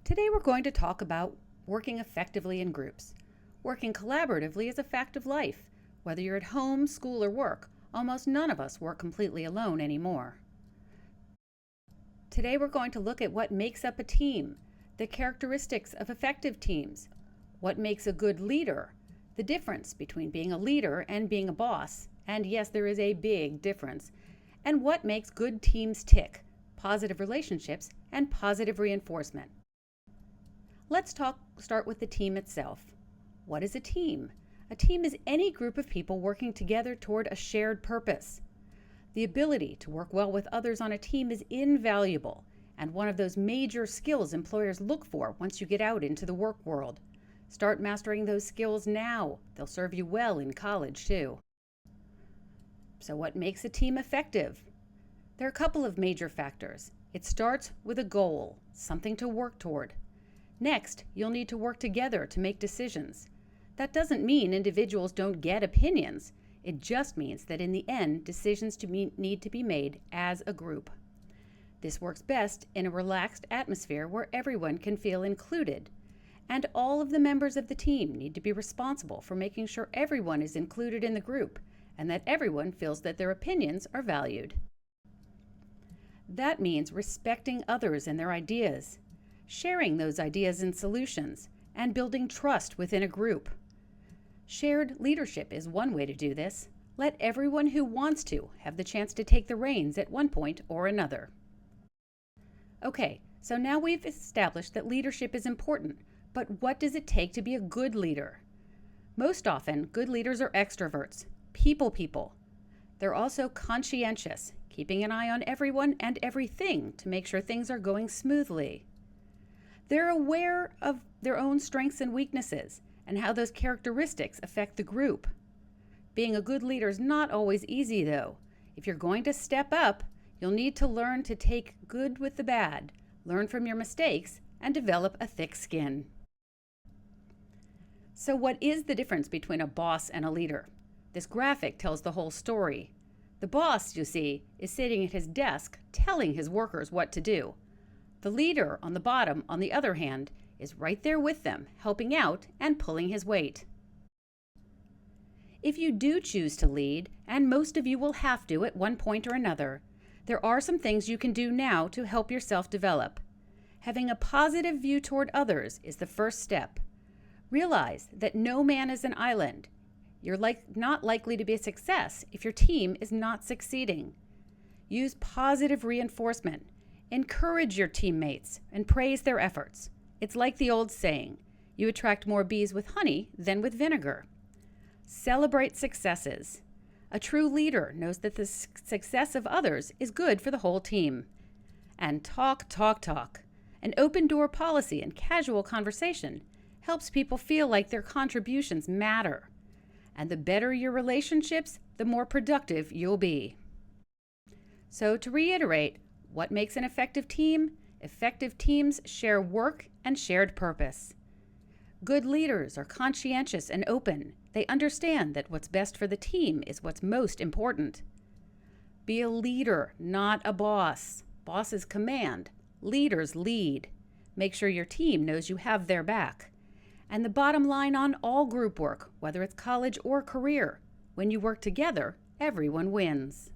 Today we're going to talk about working effectively in groups. Working collaboratively is a fact of life. Whether you're at home, school, or work, almost none of us work completely alone anymore. Today we're going to look at what makes up a team, the characteristics of effective teams, what makes a good leader, the difference between being a leader and being a boss, and yes, there is a big difference, and what makes good teams tick, positive relationships, and positive reinforcement. Let's start with the team itself. What is a team? A team is any group of people working together toward a shared purpose. The ability to work well with others on a team is invaluable and one of those major skills employers look for once you get out into the work world. Start mastering those skills now. They'll serve you well in college too. So what makes a team effective? There are a couple of major factors. It starts with a goal, something to work toward. Next, you'll need to work together to make decisions. That doesn't mean individuals don't get opinions. It just means that in the end, decisions need to be made as a group. This works best in a relaxed atmosphere where everyone can feel included. And all of the members of the team need to be responsible for making sure everyone is included in the group and that everyone feels that their opinions are valued. That means respecting others and their ideas, sharing those ideas and solutions, and building trust within a group. Shared leadership is one way to do this. Let everyone who wants to have the chance to take the reins at one point or another. Okay, so now we've established that leadership is important, but what does it take to be a good leader? Most often, good leaders are extroverts, people. They're also conscientious, keeping an eye on everyone and everything to make sure things are going smoothly. They're aware of their own strengths and weaknesses and how those characteristics affect the group. Being a good leader is not always easy, though. If you're going to step up, you'll need to learn to take good with the bad, learn from your mistakes, and develop a thick skin. So what is the difference between a boss and a leader? This graphic tells the whole story. The boss, you see, is sitting at his desk telling his workers what to do. The leader on the bottom, on the other hand, is right there with them, helping out and pulling his weight. If you do choose to lead, and most of you will have to at one point or another, there are some things you can do now to help yourself develop. Having a positive view toward others is the first step. Realize that no man is an island. You're not likely to be a success if your team is not succeeding. Use positive reinforcement. Encourage your teammates and praise their efforts. It's like the old saying, you attract more bees with honey than with vinegar. Celebrate successes. A true leader knows that the success of others is good for the whole team. And talk. An open door policy and casual conversation helps people feel like their contributions matter. And the better your relationships, the more productive you'll be. So to reiterate, what makes an effective team? Effective teams share work and shared purpose. Good leaders are conscientious and open. They understand that what's best for the team is what's most important. Be a leader, not a boss. Bosses command. Leaders lead. Make sure your team knows you have their back. And the bottom line on all group work, whether it's college or career, when you work together, everyone wins.